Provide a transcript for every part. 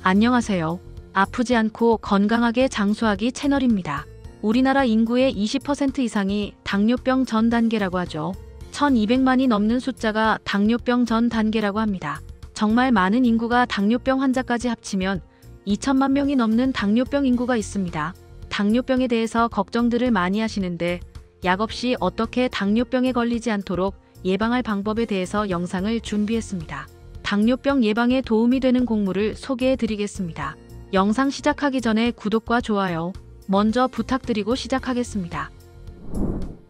안녕하세요. 아프지 않고 건강하게 장수하기 채널입니다. 우리나라 인구의 20% 이상이 당뇨병 전 단계라고 하죠. 1200만이 넘는 숫자가 당뇨병 전 단계라고 합니다. 정말 많은 인구가 당뇨병 환자까지 합치면 2천만 명이 넘는 당뇨병 인구가 있습니다. 당뇨병에 대해서 걱정들을 많이 하시는데 약 없이 어떻게 당뇨병에 걸리지 않도록 예방할 방법에 대해서 영상을 준비했습니다. 당뇨병 예방에 도움이 되는 곡물을 소개해 드리겠습니다. 영상 시작하기 전에 구독과 좋아요 먼저 부탁드리고 시작하겠습니다.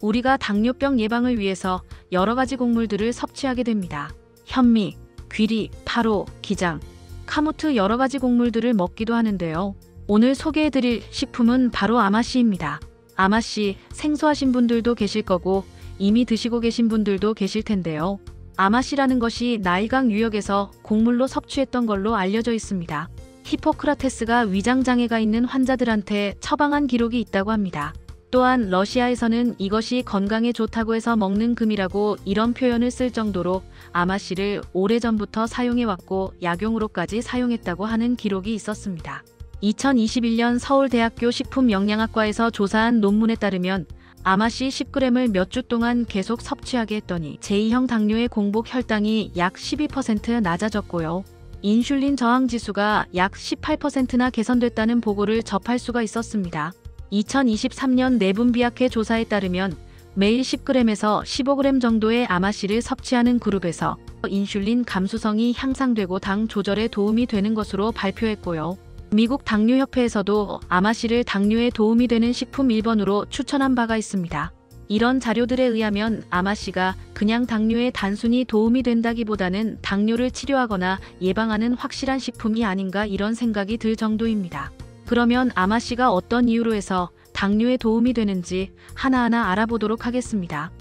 우리가 당뇨병 예방을 위해서 여러 가지 곡물들을 섭취하게 됩니다. 현미, 귀리, 파로, 기장, 카무트 여러 가지 곡물들을 먹기도 하는데요. 오늘 소개해 드릴 식품은 바로 아마씨입니다. 아마씨 생소하신 분들도 계실 거고 이미 드시고 계신 분들도 계실 텐데요. 아마씨라는 것이 나일강 유역에서 곡물로 섭취했던 걸로 알려져 있습니다. 히포크라테스가 위장장애가 있는 환자들한테 처방한 기록이 있다고 합니다. 또한 러시아에서는 이것이 건강에 좋다고 해서 먹는 금이라고 이런 표현을 쓸 정도로 아마씨를 오래전부터 사용해왔고 약용으로까지 사용했다고 하는 기록이 있었습니다. 2021년 서울대학교 식품영양학과에서 조사한 논문에 따르면 아마씨 10g을 몇 주 동안 계속 섭취하게 했더니 제2형 당뇨의 공복 혈당이 약 12% 낮아졌고요. 인슐린 저항 지수가 약 18%나 개선됐다는 보고를 접할 수가 있었습니다. 2023년 내분비학회 조사에 따르면 매일 10g에서 15g 정도의 아마씨를 섭취하는 그룹에서 인슐린 감수성이 향상되고 당 조절에 도움이 되는 것으로 발표했고요. 미국 당뇨협회에서도 아마씨를 당뇨에 도움이 되는 식품 1번으로 추천한 바가 있습니다. 이런 자료들에 의하면 아마씨가 그냥 당뇨에 단순히 도움이 된다기보다는 당뇨를 치료하거나 예방하는 확실한 식품이 아닌가 이런 생각이 들 정도입니다. 그러면 아마씨가 어떤 이유로 해서 당뇨에 도움이 되는지 하나하나 알아보도록 하겠습니다.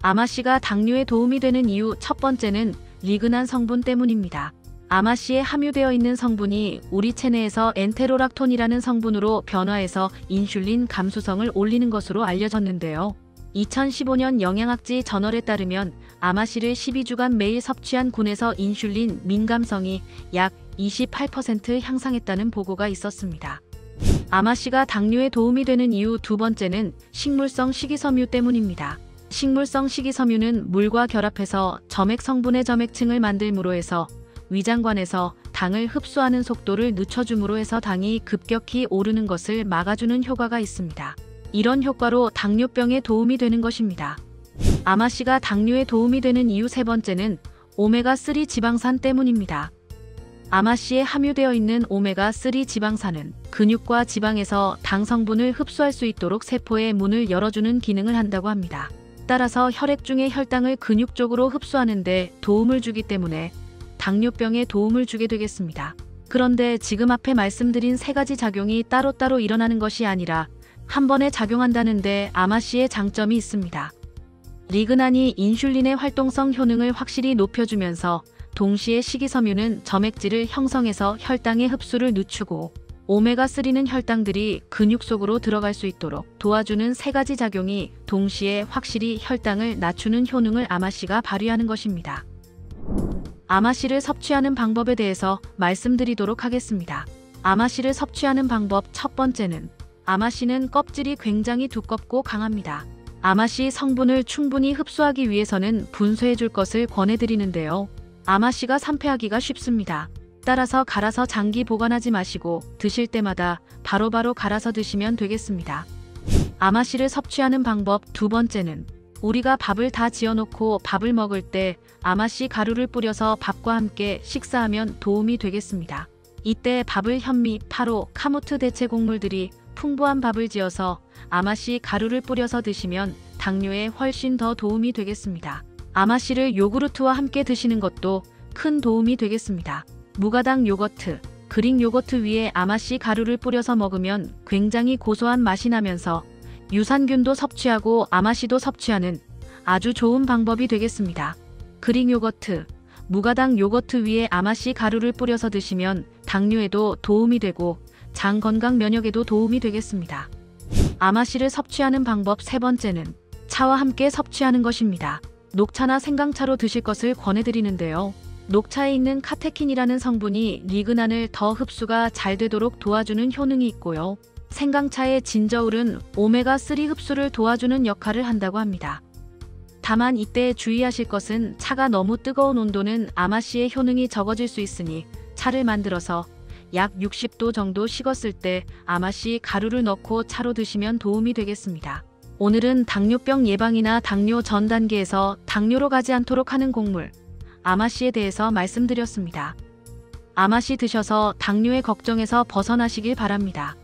아마씨가 당뇨에 도움이 되는 이유 첫 번째는 리그난 성분 때문입니다. 아마씨에 함유되어 있는 성분이 우리 체내에서 엔테로락톤이라는 성분으로 변화해서 인슐린 감수성을 올리는 것으로 알려졌는데요. 2015년 영양학지 저널에 따르면 아마씨를 12주간 매일 섭취한 군에서 인슐린 민감성이 약 28% 향상했다는 보고가 있었습니다. 아마씨가 당뇨에 도움이 되는 이유 두 번째는 식물성 식이섬유 때문입니다. 식물성 식이섬유는 물과 결합해서 점액 성분의 점액층을 만들므로 해서 위장관에서 당을 흡수하는 속도를 늦춰줌으로 해서 당이 급격히 오르는 것을 막아주는 효과가 있습니다. 이런 효과로 당뇨병에 도움이 되는 것입니다. 아마씨가 당뇨에 도움이 되는 이유 세 번째는 오메가3 지방산 때문입니다. 아마씨에 함유되어 있는 오메가3 지방산은 근육과 지방에서 당 성분을 흡수할 수 있도록 세포의 문을 열어주는 기능을 한다고 합니다. 따라서 혈액 중의 혈당을 근육 쪽으로 흡수하는 데 도움을 주기 때문에 당뇨병에 도움을 주게 되겠습니다. 그런데 지금 앞에 말씀드린 세 가지 작용이 따로따로 일어나는 것이 아니라 한 번에 작용한다는데 아마씨의 장점이 있습니다. 리그난이 인슐린의 활동성 효능을 확실히 높여주면서 동시에 식이섬유는 점액질을 형성해서 혈당의 흡수를 늦추고 오메가3는 혈당들이 근육 속으로 들어갈 수 있도록 도와주는 세 가지 작용이 동시에 확실히 혈당을 낮추는 효능을 아마씨가 발휘하는 것입니다. 아마씨를 섭취하는 방법에 대해서 말씀드리도록 하겠습니다. 아마씨를 섭취하는 방법 첫 번째는 아마씨는 껍질이 굉장히 두껍고 강합니다. 아마씨 성분을 충분히 흡수하기 위해서는 분쇄해 줄 것을 권해드리는데요. 아마씨가 산패하기가 쉽습니다. 따라서 갈아서 장기 보관하지 마시고 드실 때마다 바로바로 갈아서 드시면 되겠습니다. 아마씨를 섭취하는 방법 두 번째는 우리가 밥을 다 지어놓고 밥을 먹을 때 아마씨 가루를 뿌려서 밥과 함께 식사하면 도움이 되겠습니다. 이때 밥을 현미, 파로, 카무트 대체 곡물들이 풍부한 밥을 지어서 아마씨 가루를 뿌려서 드시면 당뇨에 훨씬 더 도움이 되겠습니다. 아마씨를 요구르트와 함께 드시는 것도 큰 도움이 되겠습니다. 무가당 요거트, 그릭 요거트 위에 아마씨 가루를 뿌려서 먹으면 굉장히 고소한 맛이 나면서 유산균도 섭취하고 아마씨도 섭취하는 아주 좋은 방법이 되겠습니다. 그릭 요거트, 무가당 요거트 위에 아마씨 가루를 뿌려서 드시면 당뇨에도 도움이 되고 장 건강 면역에도 도움이 되겠습니다. 아마씨를 섭취하는 방법 세 번째는 차와 함께 섭취하는 것입니다. 녹차나 생강차로 드실 것을 권해드리는데요. 녹차에 있는 카테킨이라는 성분이 리그난을 더 흡수가 잘 되도록 도와주는 효능이 있고요. 생강차의 진저울은 오메가3 흡수를 도와주는 역할을 한다고 합니다. 다만 이때 주의하실 것은 차가 너무 뜨거운 온도는 아마씨의 효능이 적어질 수 있으니 차를 만들어서 약 60도 정도 식었을 때 아마씨 가루를 넣고 차로 드시면 도움이 되겠습니다. 오늘은 당뇨병 예방이나 당뇨 전 단계에서 당뇨로 가지 않도록 하는 곡물 아마씨에 대해서 말씀드렸습니다. 아마씨 드셔서 당뇨의 걱정에서 벗어나시길 바랍니다.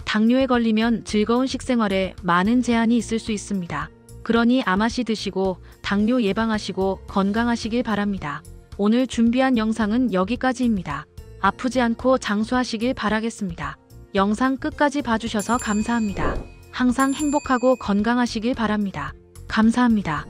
당뇨에 걸리면 즐거운 식생활에 많은 제한이 있을 수 있습니다. 그러니 아마씨 드시고 당뇨 예방하시고 건강하시길 바랍니다. 오늘 준비한 영상은 여기까지입니다. 아프지 않고 장수하시길 바라겠습니다. 영상 끝까지 봐주셔서 감사합니다. 항상 행복하고 건강하시길 바랍니다. 감사합니다.